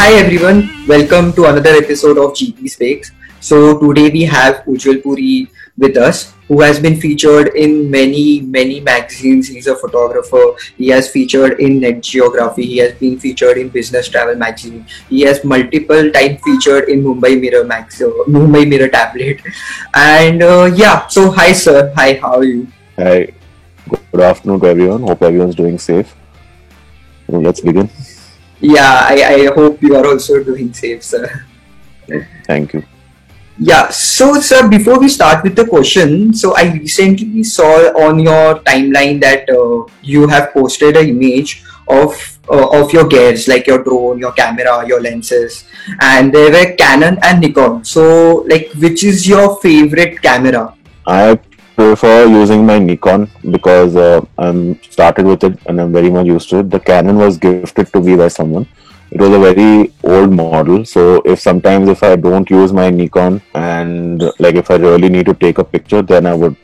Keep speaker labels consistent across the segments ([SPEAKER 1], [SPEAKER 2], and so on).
[SPEAKER 1] Hi everyone, welcome to another episode of GP Speaks. So today we have Ujjwal Puri with us, who has been featured in many magazines. He's a photographer. He has featured in Net Geography. He has been featured in Business Travel magazine. He has multiple time featured in Mumbai Mirror tablet. And so hi sir, hi, how are you?
[SPEAKER 2] Hi, good afternoon to everyone. Hope everyone's doing safe. So let's begin.
[SPEAKER 1] Yeah, I hope you are also doing safe, sir.
[SPEAKER 2] Thank you.
[SPEAKER 1] Yeah, so sir, before we start with the question, so I recently saw on your timeline that you have posted an image of your gears, like your drone, your camera, your lenses, and they were Canon and Nikon. So, like, which is your favorite camera?
[SPEAKER 2] I prefer using my Nikon because I'm started with it and I'm very much used to it. The Canon was gifted to me by someone. It was a very old model, so if I don't use my Nikon and like if I really need to take a picture, then I would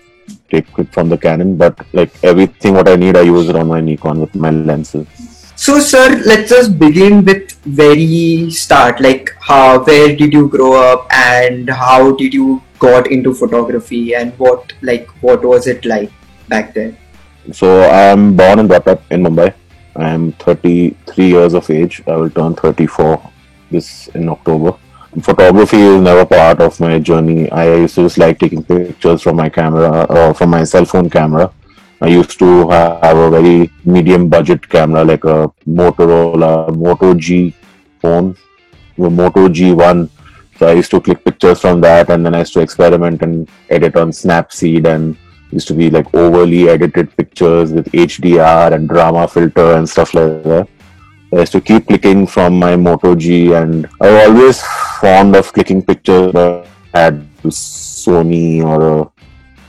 [SPEAKER 2] take it from the Canon. But like everything what I need, I use it on my Nikon with my lenses.
[SPEAKER 1] So, sir, let's just begin with very start. Like, where did you grow up, and how did you got into photography, and what was it like back then?
[SPEAKER 2] So I'm born and brought up in Mumbai. I'm 33 years of age. I will turn 34 this in October. Photography is never part of my journey. I used to just like taking pictures from my camera or from my cell phone camera. I used to have a very medium budget camera like a Motorola Moto G phone, the Moto G1. So I used to click pictures from that, and then I used to experiment and edit on Snapseed, and used to be like overly edited pictures with HDR and drama filter and stuff like that. I used to keep clicking from my Moto G, and I was always fond of clicking pictures. But I had Sony or a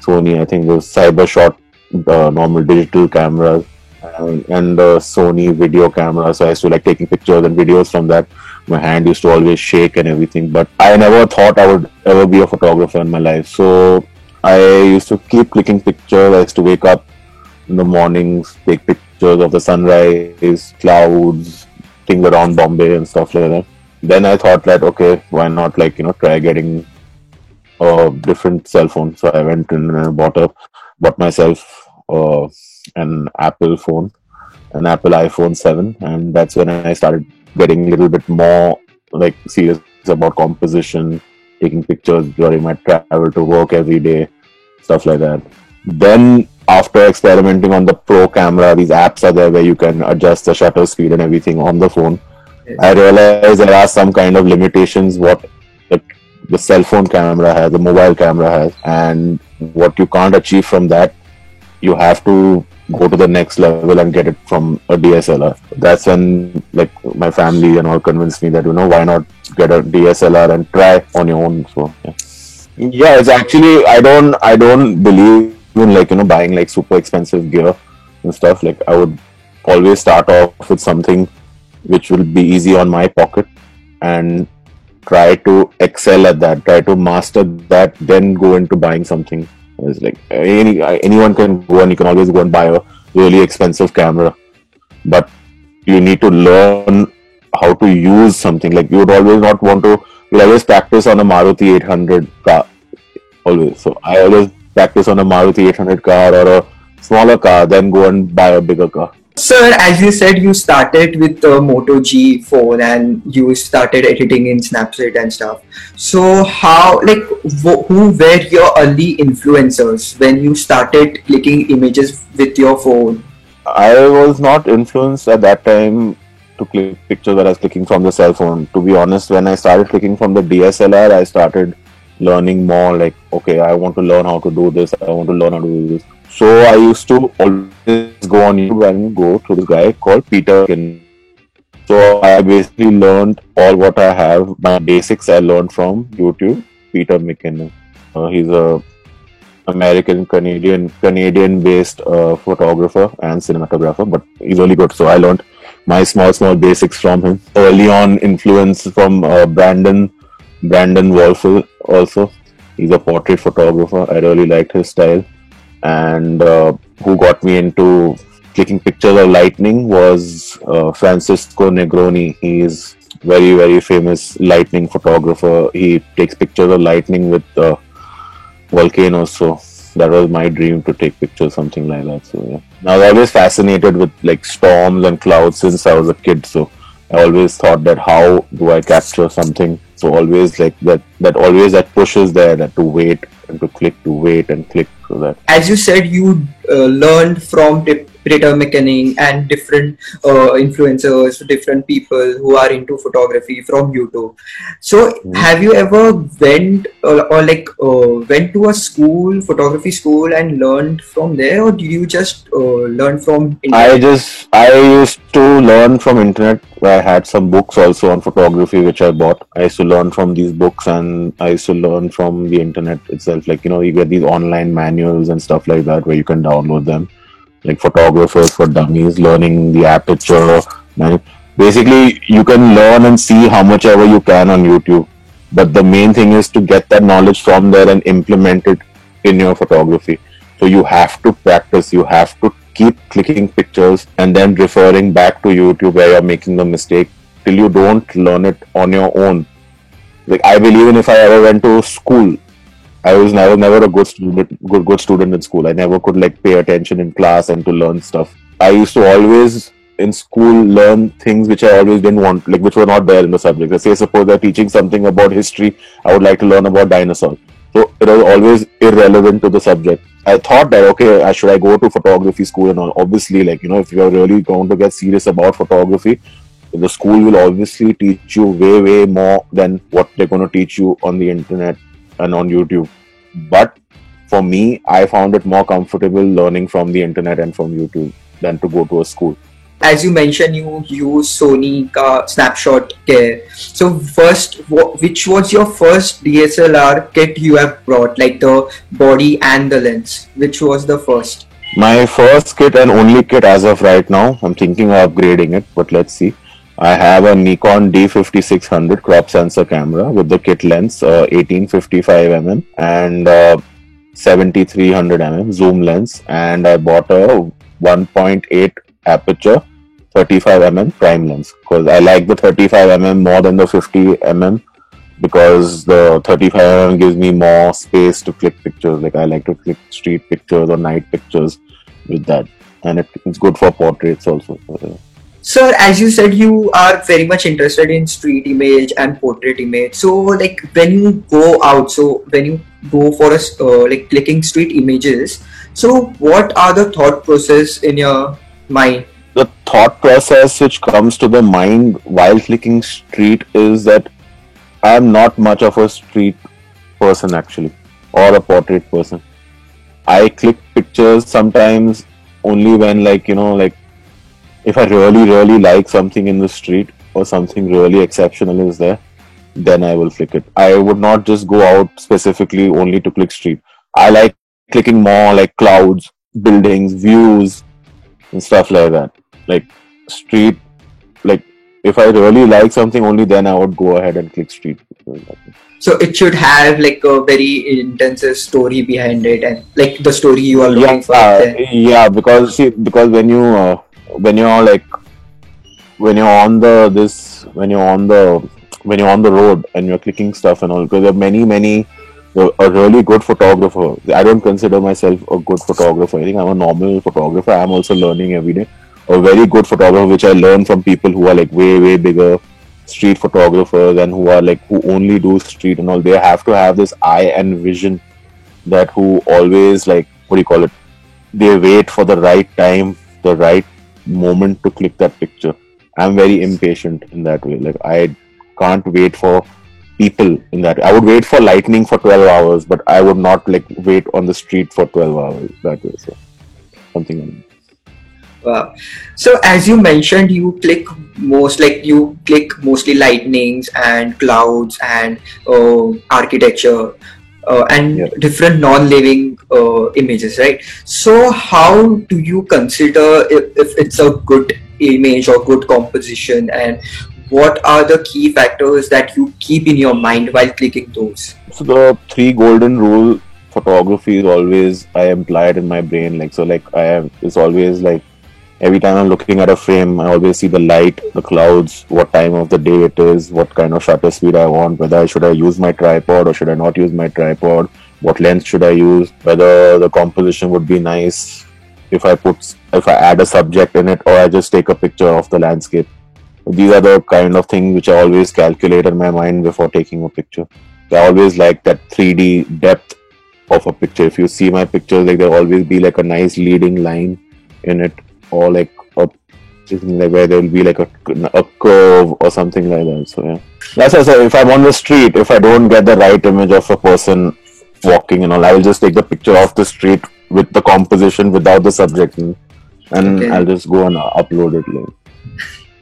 [SPEAKER 2] Sony, I think it was CyberShot, the normal digital cameras, and the Sony video camera. So I used to like taking pictures and videos from that. My hand used to always shake and everything, but I never thought I would ever be a photographer in my life. So I used to keep clicking pictures. I used to wake up in the mornings, take pictures of the sunrise, clouds, things around Bombay and stuff like that. Then I thought that okay, why not try getting a different cell phone. So I went and bought myself an Apple phone, an Apple iPhone 7, and that's when I started getting a little bit more like serious about composition, taking pictures during my travel to work every day, stuff like that. Then after experimenting on the pro camera, these apps are there where you can adjust the shutter speed and everything on the phone. I realized there are some kind of limitations what the cell phone camera has, the mobile camera has, and what you can't achieve from that, you have to go to the next level and get it from a DSLR. That's when like my family and all convinced me that why not get a DSLR and try on your own. So yeah, it's actually I don't believe in buying like super expensive gear and stuff. Like I would always start off with something which will be easy on my pocket and try to excel at that, try to master that, then go into buying something. It's like anyone can go and you can always go and buy a really expensive camera, but you need to learn how to use something. Like you would always not want to. You always practice on a Maruti 800 car. Always. So I always practice on a Maruti 800 car or a smaller car, then go and buy a bigger car.
[SPEAKER 1] Sir, as you said, you started with the Moto G phone and you started editing in Snapseed and stuff. So how, who were your early influencers when you started clicking images with your phone?
[SPEAKER 2] I was not influenced at that time to click pictures that I was clicking from the cell phone. To be honest, when I started clicking from the DSLR, I started learning more like, okay, I want to learn how to do this, I want to learn how to do this. So I used to always go on YouTube and go to this guy called Peter McKinnon. So I basically learned all what I have. My basics I learned from YouTube, Peter McKinnon. He's a American Canadian based photographer and cinematographer, but he's really good. So I learned my small basics from him. Early on, influence from Brandon Wolfel also. He's a portrait photographer. I really liked his style. And who got me into clicking pictures of lightning was Francisco Negroni. He's very famous lightning photographer. He takes pictures of lightning with volcanoes. So that was my dream, to take pictures, something like that. So yeah, I was always fascinated with like storms and clouds since I was a kid. So I always thought that how do I capture something? So always like that always that push is there, that to wait and to click, to wait and click, so that.
[SPEAKER 1] As you said, you learned from Peter McKinnon and different influencers, different people who are into photography from YouTube. So, have you ever went to a school, photography school, and learned from there, or did you just learn from internet?
[SPEAKER 2] I used to learn from internet. I had some books also on photography which I bought. I used to learn from these books, and I used to learn from the internet itself. Like, you get these online manuals and stuff like that where you can download them, like Photographers for Dummies, learning the aperture. Basically, you can learn and see how much ever you can on YouTube. But the main thing is to get that knowledge from there and implement it in your photography. So you have to practice, you have to keep clicking pictures and then referring back to YouTube where you're making the mistake till you don't learn it on your own. Like, I believe in, if I ever went to school, I was never a good student in school. I never could like pay attention in class and to learn stuff. I used to always in school learn things which I always didn't want, like which were not there in the subject. Let's say suppose they're teaching something about history, I would like to learn about dinosaurs. So it was always irrelevant to the subject. I thought that okay, should I go to photography school and all? Obviously, like if you are really going to get serious about photography, the school will obviously teach you way more than what they're going to teach you on the internet and on YouTube. But for me, I found it more comfortable learning from the internet and from YouTube than to go to a school.
[SPEAKER 1] As you mentioned, you use Sony ka snapshot care. So first, which was your first DSLR kit you have brought, like the body and the lens? Which was the first?
[SPEAKER 2] My first kit and only kit as of right now, I'm thinking of upgrading it, but let's see. I have a Nikon D5600 crop sensor camera with the kit lens, 1855mm and 7300mm zoom lens, and I bought a 1.8 aperture 35mm prime lens because I like the 35mm more than the 50mm because the 35mm gives me more space to click pictures. Like I like to click street pictures or night pictures with that, and it's good for portraits also.
[SPEAKER 1] Sir, as you said, you are very much interested in street image and portrait image. So, like when you go out, so when you go for like clicking street images, so what are the thought process in your mind?
[SPEAKER 2] The thought process which comes to the mind while clicking street is that I am not much of a street person actually, or a portrait person. I click pictures sometimes only when like if I really like something in the street or something really exceptional is there, then I will click it. I would not just go out specifically only to click street. I like clicking more like clouds, buildings, views and stuff like that. Like street, like if I really like something, only then I would go ahead and click street.
[SPEAKER 1] So it should have like a very intensive story behind it, and like the story you are looking for.
[SPEAKER 2] Yeah, because when you're on the road and you're clicking stuff and all, because there are many a really good photographer. I don't consider myself a good photographer. I think I'm a normal photographer. I'm also learning every day. A very good photographer, which I learn from people who are like way bigger street photographers and who only do street and all. They have to have this eye and vision that who always like, what do you call it? They wait for the right time, the right moment to click that picture. I'm very impatient in that way. Like I can't wait for people in that. I would wait for lightning for 12 hours, but I would not like wait on the street for 12 hours that way. So something like that.
[SPEAKER 1] Wow. So as you mentioned, you click mostly lightnings and clouds and architecture and different non-living images, right? So how do you consider if it's a good image or good composition, and what are the key factors that you keep in your mind while clicking those?
[SPEAKER 2] So the 3 golden rule photography is always I implied in my brain. It's always like Every time I'm looking at a frame, I always see the light, the clouds, what time of the day it is, what kind of shutter speed I want, whether should I use my tripod or should I not use my tripod, what lens should I use, whether the composition would be nice if I add a subject in it, or I just take a picture of the landscape. These are the kind of things which I always calculate in my mind before taking a picture. So I always like that 3D depth of a picture. If you see my pictures, like there'll always be like a nice leading line in it, or like a like where there will be like a curve or something like that. So yeah, that's why I say if I'm on the street, if I don't get the right image of a person walking and all, I will just take the picture of the street with the composition without the subject, and
[SPEAKER 1] Okay.
[SPEAKER 2] I'll just go and upload it. Like.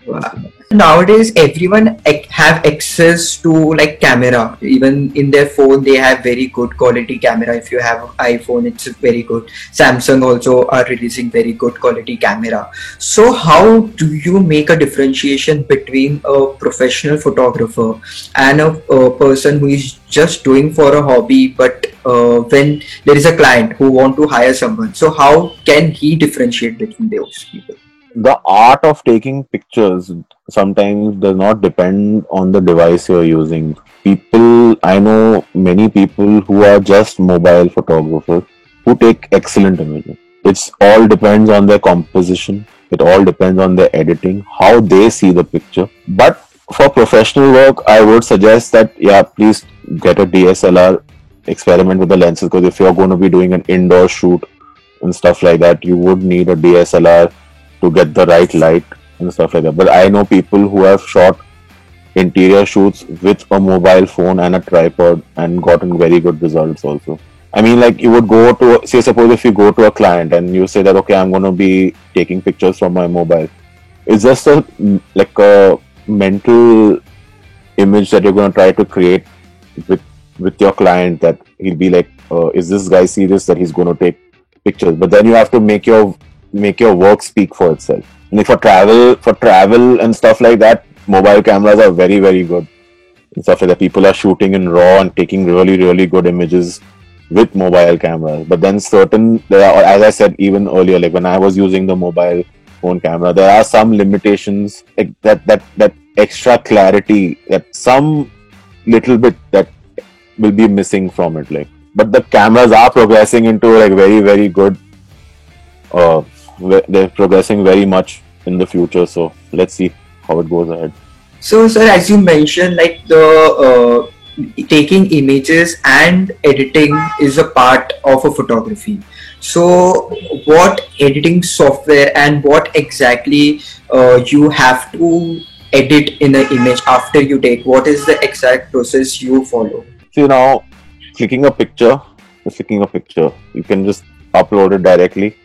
[SPEAKER 1] Wow. Nowadays, everyone have access to like camera. Even in their phone, they have very good quality camera. If you have iPhone, it's very good. Samsung also are releasing very good quality camera. So, how do you make a differentiation between a professional photographer and a person who is just doing for a hobby? But when there is a client who want to hire someone, so how can he differentiate between those people?
[SPEAKER 2] The art of taking pictures sometimes does not depend on the device you're using. I know many people who are just mobile photographers who take excellent images. It's all depends on their composition. It all depends on their editing, how they see the picture. But for professional work, I would suggest that, yeah, please get a DSLR, experiment with the lenses, because if you're going to be doing an indoor shoot and stuff like that, you would need a DSLR to get the right light and stuff like that. But I know people who have shot interior shoots with a mobile phone and a tripod and gotten very good results also. I mean, like you would go to, say, suppose if you go to a client and you say that, okay, I'm going to be taking pictures from my mobile. It's just like a mental image that you're going to try to create with your client, that he'll be like, is this guy serious that he's going to take pictures? But then you have to make your work speak for itself. And like for travel and stuff like that, mobile cameras are very, very good and stuff like that. People are shooting in RAW and taking really, really good images with mobile cameras. But then there are, as I said even earlier, like when I was using the mobile phone camera, there are some limitations, like that extra clarity, that some little bit that will be missing from it. Like, but the cameras are progressing into like very, very good. They're progressing very much in the future, so let's see how it goes ahead.
[SPEAKER 1] So, sir, as you mentioned, like the taking images and editing is a part of a photography. So, what editing software and what exactly you have to edit in an image after you take? What is the exact process you follow?
[SPEAKER 2] So now, clicking a picture, you can just upload it directly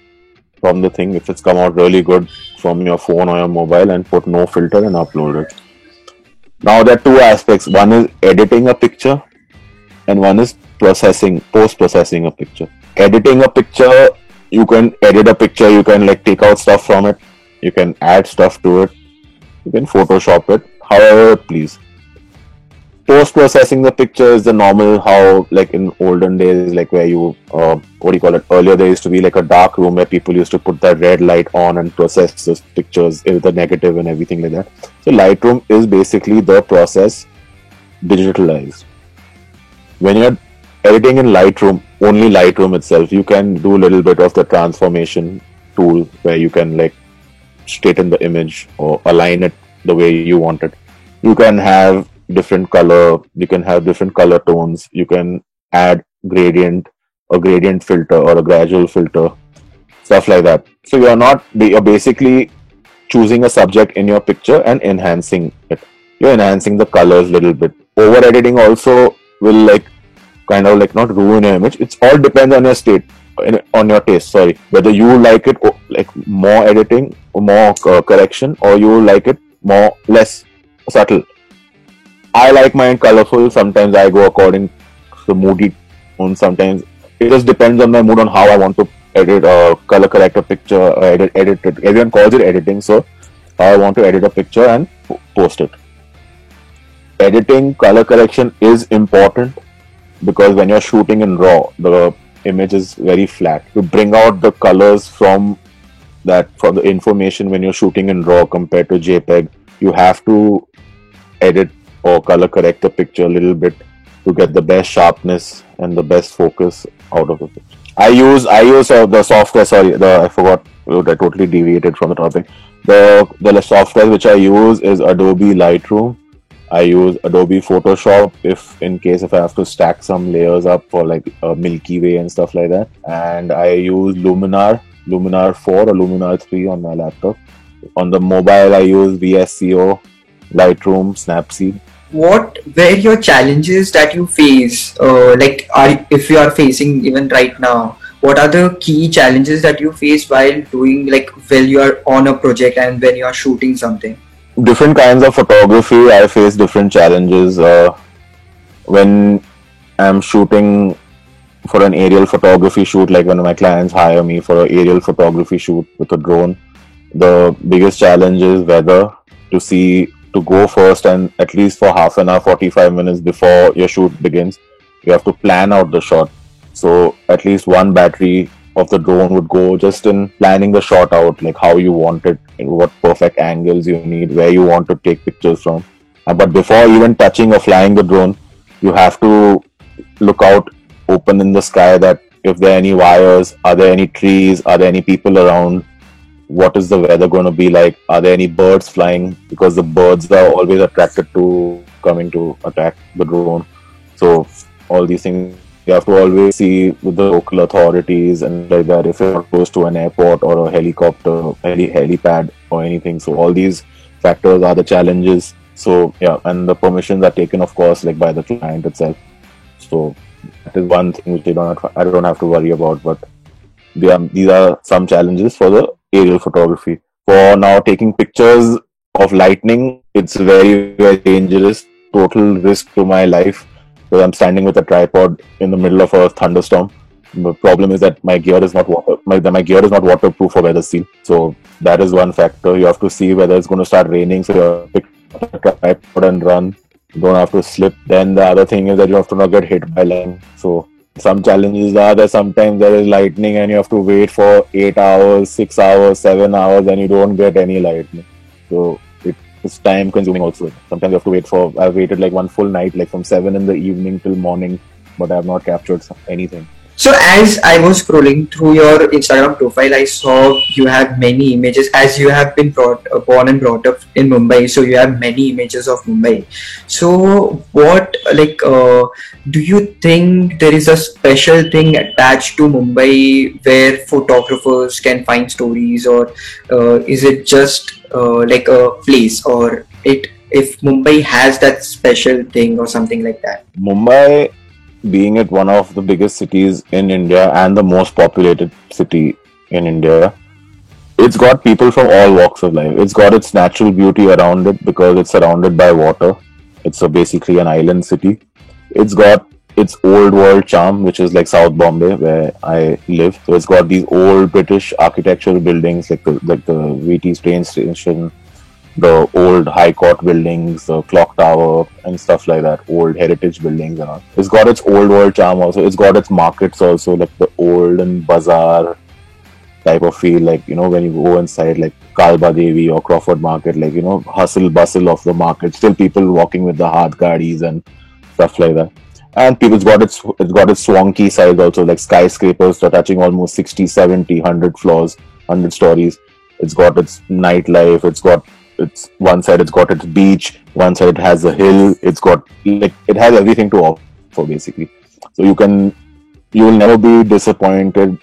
[SPEAKER 2] from the thing if it's come out really good from your phone or your mobile, and put no filter and upload it. Now there are two aspects. One is editing a picture and one is post-processing a picture. Editing a picture, you can edit a picture, you can like take out stuff from it, you can add stuff to it, you can Photoshop it, however please. Post-processing the picture is the normal, how like in olden days, like where you earlier there used to be like a dark room where people used to put that red light on and process those pictures with the negative and everything like that. So Lightroom is basically the process digitalized. When you're editing in Lightroom, only Lightroom itself, you can do a little bit of the transformation tool where you can like straighten the image or align it the way you want it. You can have different color, you can have different color tones, you can add a gradient filter or a gradual filter, stuff like that. So you're basically choosing a subject in your picture and enhancing it. You're enhancing the colors a little bit. Over editing also will like kind of like not ruin your image. It's all depends on your taste, sorry, whether you like it like more editing or more correction, or you like it less subtle. I like mine colorful. Sometimes I go according to the moody tone. Sometimes it just depends on my mood on how I want to edit or color correct a picture or edit it. Everyone calls it editing, so I want to edit a picture and post it. Editing, color correction is important because when you're shooting in RAW, the image is very flat. To bring out the colors from that for the information when you're shooting in RAW compared to JPEG, you have to edit or color correct the picture a little bit to get the best sharpness and the best focus out of the picture. I use the software. Sorry, I forgot. I totally deviated from the topic. The software which I use is Adobe Lightroom. I use Adobe Photoshop if I have to stack some layers up for like a Milky Way and stuff like that. And I use Luminar 4 or Luminar 3 on my laptop. On the mobile, I use VSCO, Lightroom, Snapseed.
[SPEAKER 1] What were your challenges that you face? If you are facing even right now, what are the key challenges that you face while doing while you are on a project and when you are shooting something?
[SPEAKER 2] Different kinds of photography, I face different challenges. When I'm shooting for an aerial photography shoot, like when my clients hire me for an aerial photography shoot with a drone, the biggest challenge is weather. To go first and at least for half an hour, 45 minutes before your shoot begins, you have to plan out the shot. So at least one battery of the drone would go just in planning the shot out, like how you want it, what perfect angles you need, where you want to take pictures from. But before even touching or flying the drone, you have to look out open in the sky that if there are any wires, are there any trees, are there any people around, what is the weather going to be like, are there any birds flying, because the birds are always attracted to coming to attack the drone. So all these things you have to always see with the local authorities and like that, if you're close to an airport or a helicopter, helipad or anything. So all these factors are the challenges. So yeah, and the permissions are taken, of course, like by the client itself. So that is one thing which I don't have to worry about. But these are some challenges for the aerial photography. For now, taking pictures of lightning, it's very, very dangerous. Total risk to my life. So I'm standing with a tripod in the middle of a thunderstorm. The problem is that my gear is not waterproof or weather seal. So that is one factor. You have to see whether it's going to start raining. So you have to pick up the tripod and run. You don't have to slip. Then the other thing is that you have to not get hit by lightning. So some challenges are that sometimes there is lightning and you have to wait for 8 hours, 6 hours, 7 hours, and you don't get any lightning. So it's time consuming also. Sometimes you have to wait I've waited like one full night, like from 7 in the evening till morning, but I have not captured anything.
[SPEAKER 1] So as I was scrolling through your Instagram profile, I saw you have many images. As you have been born and brought up in Mumbai, so you have many images of Mumbai. So what do you think there is a special thing attached to Mumbai where photographers can find stories, or is it just like a place, or if Mumbai has that special thing or something like that?
[SPEAKER 2] Mumbai, being it one of the biggest cities in India and the most populated city in India, it's got people from all walks of life. It's got its natural beauty around it because it's surrounded by water. It's basically an island city. It's got its old world charm, which is like South Bombay, where I live. So it's got these old British architectural buildings, like the VT train station, the old High Court buildings, the clock tower and stuff like that, old heritage buildings and all. It's got its old world charm also. It's got its markets also, like the olden bazaar type of feel, like, you know, when you go inside like Kalba Devi or Crawford Market, like, you know, hustle bustle of the market, still people walking with the haath gadis and stuff like that. And it's got its swanky side also, like skyscrapers that are touching almost 60, 70, 100 floors, 100 stories. It's got its nightlife, it's one side it's got its beach, one side it has a hill, it has everything to offer basically. So you will never be disappointed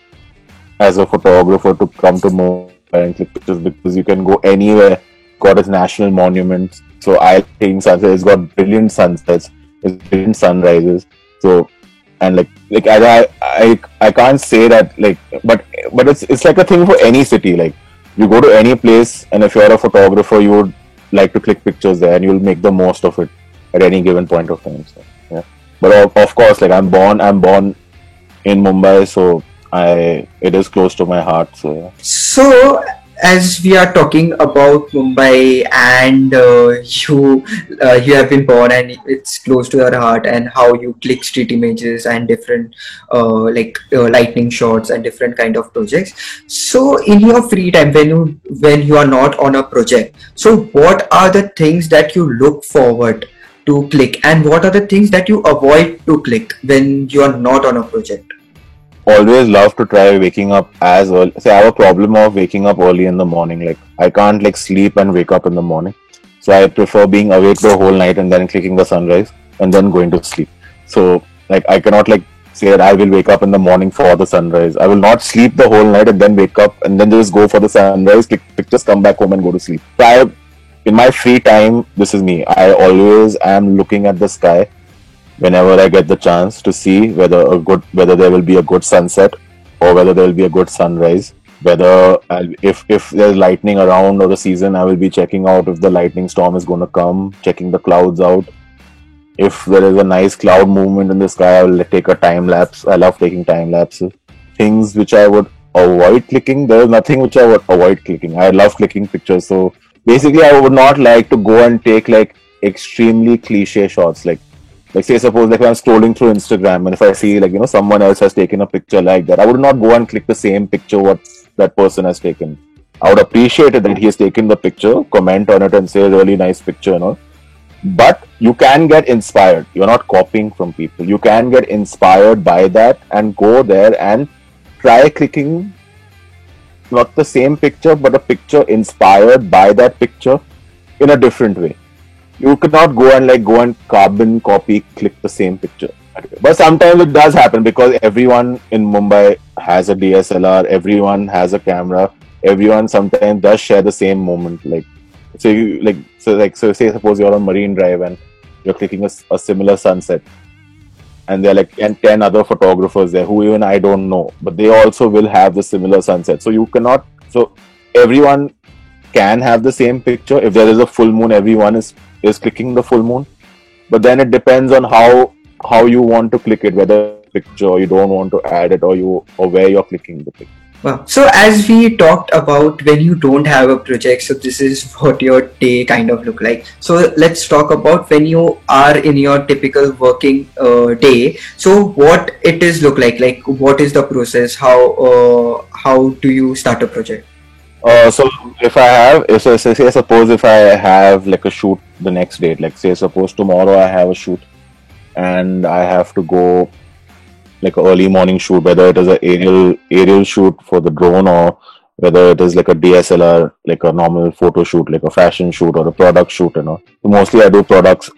[SPEAKER 2] as a photographer to come to Mumbai and click pictures, because you can go anywhere. Got its national monuments. So I think sunset, it's got brilliant sunsets, it's brilliant sunrises. So, and like I can't say that, like, but it's like a thing for any city. Like, you go to any place, and if you're a photographer, you would like to click pictures there, and you'll make the most of it at any given point of time. So, yeah. But of course, like, I'm born in Mumbai, so it is close to my heart. So, yeah.
[SPEAKER 1] So as we are talking about Mumbai, and you have been born and it's close to your heart, and how you click street images and different lightning shots and different kind of projects. So in your free time, when you are not on a project, so what are the things that you look forward to click, and what are the things that you avoid to click when you are not on a project?
[SPEAKER 2] Always love to try waking up as early. See, I have a problem of waking up early in the morning. Like I can't like sleep and wake up in the morning. So I prefer being awake the whole night and then clicking the sunrise and then going to sleep. So like I cannot like say that I will wake up in the morning for the sunrise. I will not sleep the whole night and then wake up and then just go for the sunrise, click pictures, come back home and go to sleep. So in my free time, this is me. I always am looking at the sky whenever I get the chance to see whether there will be a good sunset or whether there will be a good sunrise. Whether if there's lightning around or the season, I will be checking out if the lightning storm is going to come, checking the clouds out. If there is a nice cloud movement in the sky, I will take a time lapse. I love taking time lapses. Things which I would avoid clicking, there is nothing which I would avoid clicking. I love clicking pictures. So basically, I would not like to go and take like extremely cliche shots. Like say suppose like when I'm scrolling through Instagram and if I see like someone else has taken a picture like that, I would not go and click the same picture what that person has taken. I would appreciate it that he has taken the picture, comment on it and say really nice picture, But you can get inspired. You're not copying from people. You can get inspired by that and go there and try clicking not the same picture but a picture inspired by that picture in a different way. You cannot go and carbon copy click the same picture. But sometimes it does happen because everyone in Mumbai has a DSLR, everyone has a camera, everyone sometimes does share the same moment. So say suppose you're on Marine Drive and you're clicking a similar sunset, and there are like 10 other photographers there who even I don't know, but they also will have the similar sunset. So everyone can have the same picture. If there is a full moon, everyone is clicking the full moon. But then it depends on how you want to click it, whether picture or you don't want to add it or where you're clicking the picture.
[SPEAKER 1] Wow. So as we talked about when you don't have a project, so this is what your day kind of look like. So let's talk about when you are in your typical working day. So what it is look like what is the process? How do you start a project?
[SPEAKER 2] So say suppose if I have like a shoot the next day, like say suppose tomorrow I have a shoot and I have to go like an early morning shoot, whether it is an aerial shoot for the drone or whether it is like a DSLR, like a normal photo shoot, like a fashion shoot or a product shoot, So mostly I do product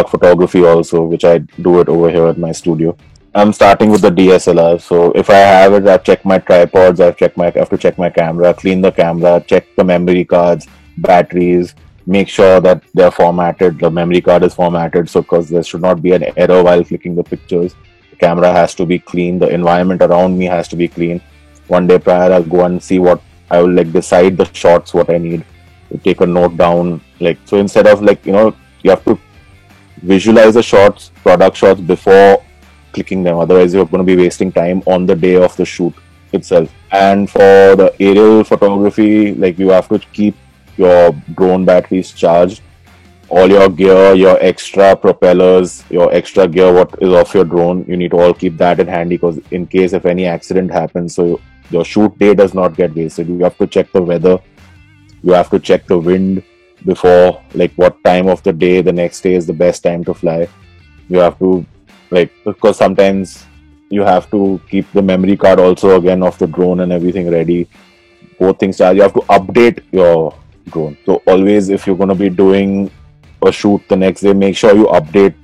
[SPEAKER 2] photography also, which I do it over here at my studio. I'm starting with the DSLR. So if I have it, I've checked my tripods, I have to check my camera, clean the camera, check the memory cards, batteries, make sure that they're formatted, the memory card is formatted, so because there should not be an error while clicking the pictures. The camera has to be clean, the environment around me has to be clean. One day prior, I'll go and see what I will decide the shots, what I need, to take a note down. So instead of you have to visualize the shots, product shots before clicking them, otherwise you're going to be wasting time on the day of the shoot itself. And for the aerial photography, you have to keep your drone batteries charged, all your gear, your extra propellers, your extra gear what is off your drone, you need to all keep that in handy, because in case if any accident happens, so your shoot day does not get wasted. You have to check the weather, you have to check the wind before, what time of the day the next day is the best time to fly. You have to because sometimes you have to keep the memory card also again of the drone and everything ready, both things charged. You have to update your drone. So always, if you're going to be doing a shoot the next day, make sure you update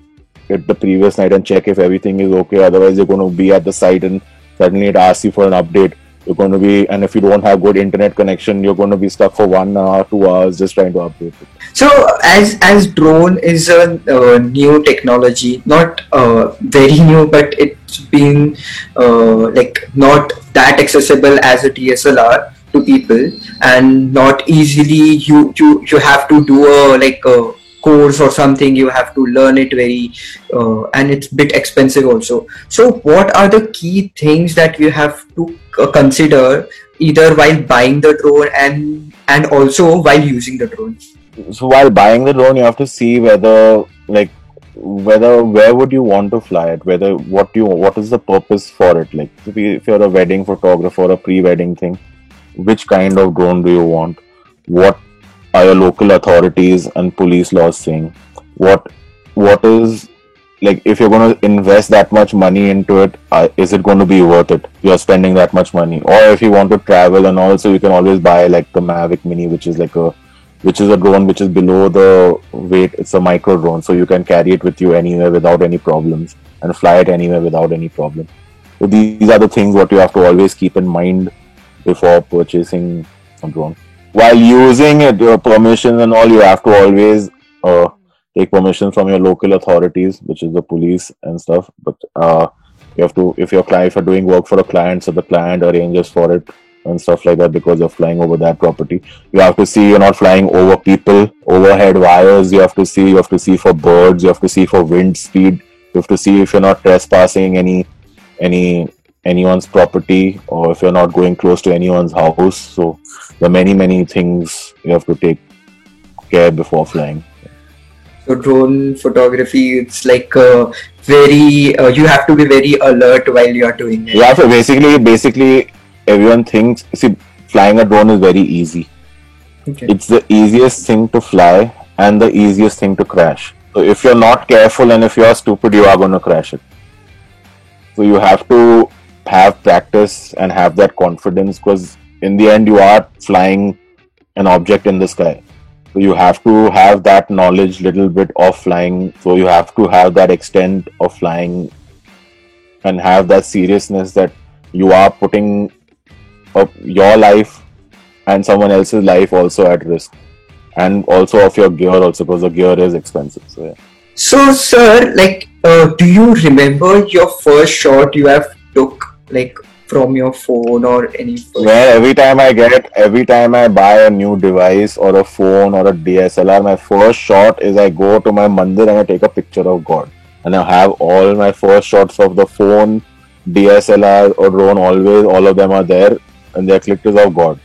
[SPEAKER 2] it the previous night and check if everything is okay. Otherwise, you're going to be at the site and suddenly it asks you for an update. You're going to be, and if you don't have good internet connection, you're going to be stuck for 1 hour, 2 hours just trying to update it.
[SPEAKER 1] So as drone is a new technology, not very new, but it's been not that accessible as a DSLR to people, and not easily you have to do a course or something. You have to learn it very, and it's bit expensive also. So what are the key things that you have to consider either while buying the drone and also while using the drone?
[SPEAKER 2] So while buying the drone, you have to see whether like whether where would you want to fly it, whether what is the purpose for it. Like if you're a wedding photographer or a pre-wedding thing, which kind of drone do you want? What are your local authorities and police laws saying? What is like if you're going to invest that much money into it, is it going to be worth it? You're spending that much money, or if you want to travel, and also you can always buy like the Mavic Mini, which is a drone which is below the weight. It's a micro drone, so you can carry it with you anywhere without any problems and fly it anywhere without any problem. So these are the things what you have to always keep in mind before purchasing a drone. While using it, your permission and all, you have to always take permission from your local authorities, which is the police and stuff. But you have to, if you're doing work for a client, so the client arranges for it and stuff like that, because you're flying over that property. You have to see you're not flying over people, overhead wires. You have to see for birds. You have to see for wind speed. You have to see if you're not trespassing anyone's property, or if you're not going close to anyone's house. So there are many things you have to take care before flying.
[SPEAKER 1] So drone photography, it's like very you have to be very alert while you are doing it.
[SPEAKER 2] You have to basically everyone thinks, see, flying a drone is very easy.
[SPEAKER 1] Okay.
[SPEAKER 2] It's the easiest thing to fly and the easiest thing to crash. So if you're not careful and if you're stupid, you are going to crash it. So you have to have practice and have that confidence, because in the end you are flying an object in the sky. So you have to have that knowledge, little bit of flying. So you have to have that extent of flying and have that seriousness that you are putting up your life and someone else's life also at risk, and also of your gear also, because the gear is expensive. So yeah.
[SPEAKER 1] So sir, like do you remember your first shot you have took, like from your phone or any phone?
[SPEAKER 2] Yeah, every time I buy a new device or a phone or a DSLR, my first shot is I go to my mandir and I take a picture of God. And I have all my first shots of the phone, DSLR or drone, always, all of them are there, and they're clicked of God.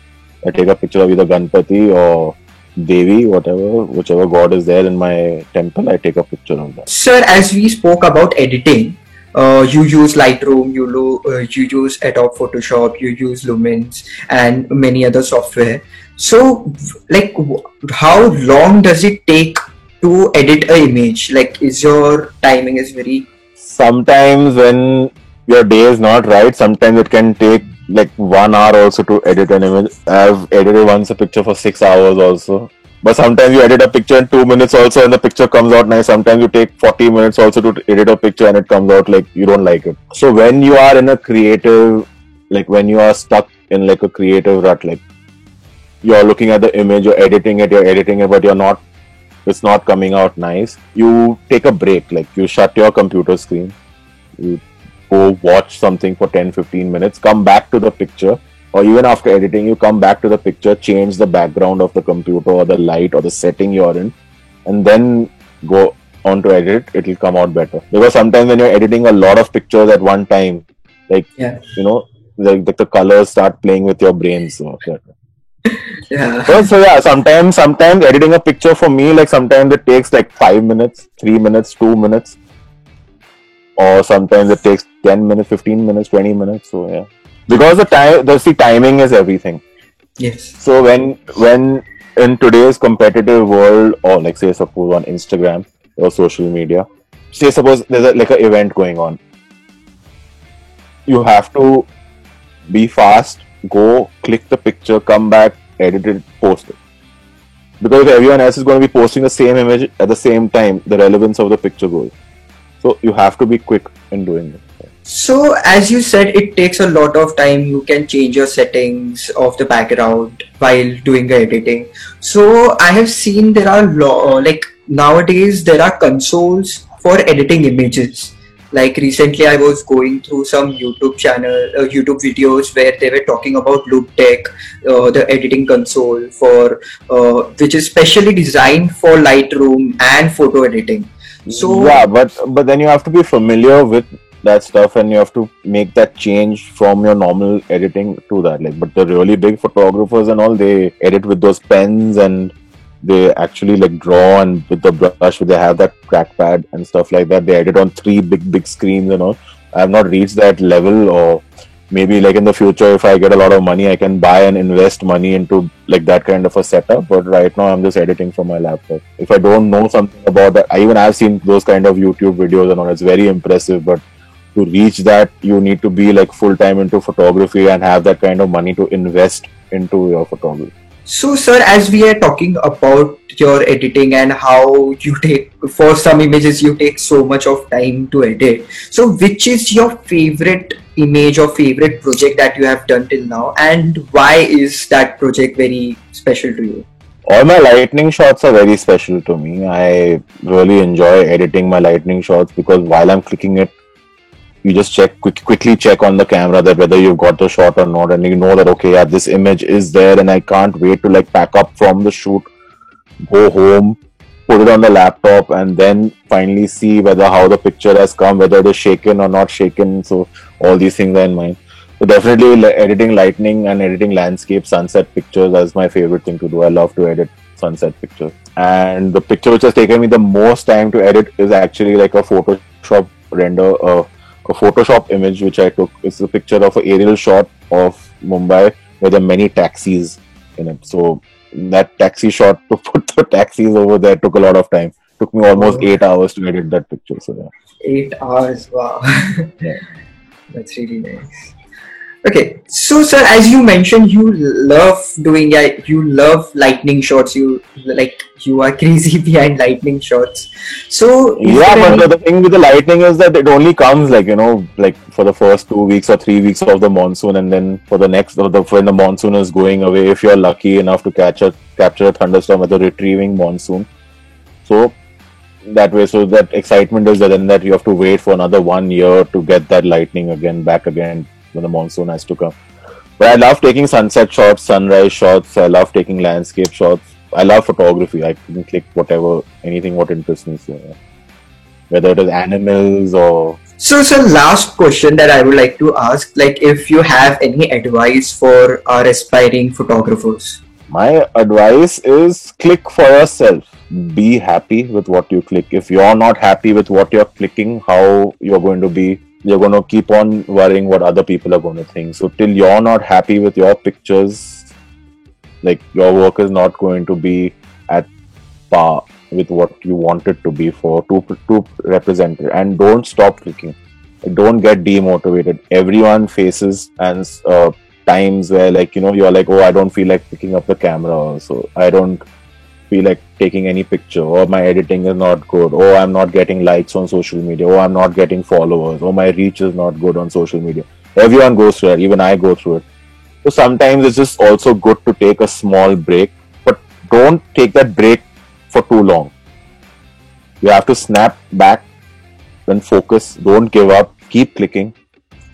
[SPEAKER 2] I take a picture of either Ganpati or Devi, whichever God is there in my temple, I take a picture of that.
[SPEAKER 1] Sir, as we spoke about editing, you use Lightroom, you use Adobe Photoshop, you use Lumens and many other software. So like how long does it take to edit an image? Like is your timing is very...
[SPEAKER 2] Sometimes when your day is not right, sometimes it can take like 1 hour also to edit an image. I've edited once a picture for 6 hours also. But sometimes you edit a picture in 2 minutes also and the picture comes out nice. Sometimes you take 40 minutes also to edit a picture and it comes out like you don't like it. So when you are in a creative, like when you are stuck in like a creative rut, like you're looking at the image, you're editing it, but it's not coming out nice. You take a break, like you shut your computer screen, you go watch something for 10-15 minutes, come back to the picture, or even after editing, you come back to the picture, change the background of the computer or the light or the setting you're in, and then go on to edit, it will come out better. Because sometimes when you're editing a lot of pictures at one time, like, you know, the colors start playing with your brain. So, yeah, sometimes editing a picture for me, like sometimes it takes like 5 minutes, 3 minutes, 2 minutes. Or sometimes it takes 10 minutes, 15 minutes, 20 minutes. So yeah, because the timing is everything.
[SPEAKER 1] Yes.
[SPEAKER 2] So when in today's competitive world, or like say suppose on Instagram or social media, say suppose there's like an event going on, you have to be fast, go click the picture, come back, edit it, post it. Because if everyone else is going to be posting the same image at the same time, the relevance of the picture goes. So you have to be quick in doing it.
[SPEAKER 1] So as you said, it takes a lot of time. You can change your settings of the background while doing the editing. So I have seen there are like nowadays there are consoles for editing images. Like recently, I was going through some YouTube videos where they were talking about Loop Tech, the editing console which is specially designed for Lightroom and photo editing.
[SPEAKER 2] Yeah,
[SPEAKER 1] So
[SPEAKER 2] but then you have to be familiar with that stuff, and you have to make that change from your normal editing to that. Like, but the really big photographers and all, they edit with those pens, and they actually like draw, and with the brush, they have that trackpad and stuff like that. They edit on three big screens and all. I have not reached that level, or maybe like in the future, if I get a lot of money, I can buy and invest money into like that kind of a setup. But right now, I'm just editing from my laptop. If I don't know something about that, I've seen those kind of YouTube videos and all. It's very impressive, but to reach that, you need to be like full time into photography and have that kind of money to invest into your photography.
[SPEAKER 1] So, sir, as we are talking about your editing and how you take, for some images, you take so much of time to edit. So, which is your favorite image or favorite project that you have done till now, and why is that project very special to you?
[SPEAKER 2] All my lightning shots are very special to me. I really enjoy editing my lightning shots because while I'm clicking it, you just quickly check on the camera that whether you've got the shot or not, and you know that okay, yeah, this image is there, and I can't wait to like pack up from the shoot, go home, put it on the laptop, and then finally see whether how the picture has come, whether it is shaken or not shaken. So all these things are in mind. So definitely editing lightning and editing landscape, sunset pictures is my favorite thing to do. I love to edit sunset pictures. And the picture which has taken me the most time to edit is actually like a Photoshop render, a Photoshop image which I took. It's a picture of an aerial shot of Mumbai where there are many taxis in it. So that taxi shot, to put the taxis over there, took a lot of time. Took me almost
[SPEAKER 1] Oh,
[SPEAKER 2] 8 hours to edit that picture. So yeah.
[SPEAKER 1] 8 hours, wow.
[SPEAKER 2] Yeah.
[SPEAKER 1] That's really nice. Okay, so sir, as you mentioned, you love lightning shots. You are crazy behind lightning shots. So, is
[SPEAKER 2] Yeah,
[SPEAKER 1] there
[SPEAKER 2] but
[SPEAKER 1] any?
[SPEAKER 2] the thing with the lightning is that it only comes like like for the first 2 weeks or 3 weeks of the monsoon, and then for the next, when the monsoon is going away, if you're lucky enough to capture a thunderstorm at the retrieving monsoon, so that way, so that excitement is that, and that you have to wait for another 1 year to get that lightning again back again when the monsoon has to come. But I love taking sunset shots, sunrise shots. I love taking landscape shots. I love photography. I can click whatever, anything what interests me. So, yeah. Whether it is animals or
[SPEAKER 1] So, sir, last question that I would like to ask, like, if you have any advice for our aspiring photographers.
[SPEAKER 2] my advice is click for yourself. Be happy with what you click. If you're not happy with what you're clicking, how you're going to be, you're going to keep on worrying what other people are going to think. So till you're not happy with your pictures, like your work is not going to be at par with what you want it to be for to represent it. And don't stop clicking. Don't get demotivated. Everyone faces and times where like you're like, oh, I don't feel like picking up the camera, so I don't feel like taking any picture, or my editing is not good, or I'm not getting likes on social media, or I'm not getting followers, or my reach is not good on social media. Everyone goes through it. Even I go through it. So sometimes it's just also good to take a small break, but don't take that break for too long. You have to snap back, then focus. Don't give up. Keep clicking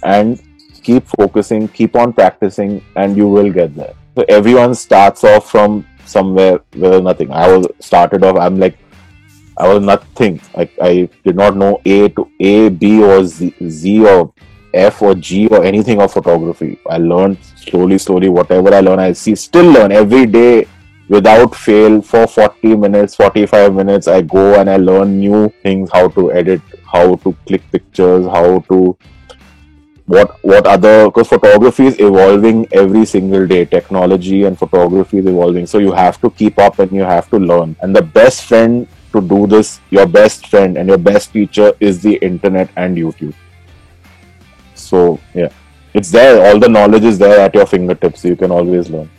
[SPEAKER 2] and keep focusing. Keep on practicing, and you will get there. So everyone starts off from somewhere where nothing. I was nothing. I did not know A, B, or Z or F or G or anything of photography. I learned slowly. Whatever I learn, still learn every day without fail for 40 minutes, 45 minutes. I go and I learn new things, how to edit, how to click pictures, how to what other, because photography is evolving every single day. Technology and photography is evolving, so you have to keep up and you have to learn. And the best friend to do this, your best friend and your best teacher, is the internet and YouTube. So yeah, it's there. All the knowledge is there at your fingertips, so you can always learn.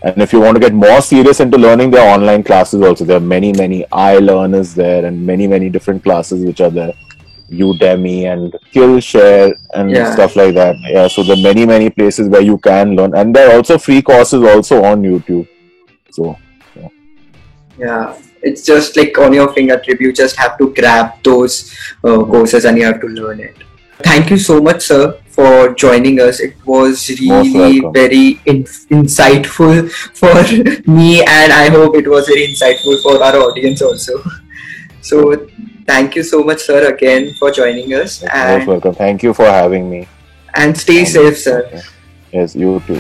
[SPEAKER 2] And if you want to get more serious into learning, there are online classes also. There are many iLearners there, and many different classes which are there. Udemy and Skillshare and
[SPEAKER 1] Yeah.
[SPEAKER 2] stuff like that. Yeah, so there are many places where you can learn, and there are also free courses also on YouTube. So yeah.
[SPEAKER 1] Yeah, it's just like on your fingertip. You just have to grab those courses and you have to learn it. Thank you so much, sir, for joining us. It was
[SPEAKER 2] Most
[SPEAKER 1] really
[SPEAKER 2] welcome.
[SPEAKER 1] very insightful for me, and I hope it was very insightful for our audience also. So, thank you so much, sir, again for joining us,
[SPEAKER 2] Most welcome. Thank you for having me.
[SPEAKER 1] and stay safe, sir.
[SPEAKER 2] Okay. Yes, you too.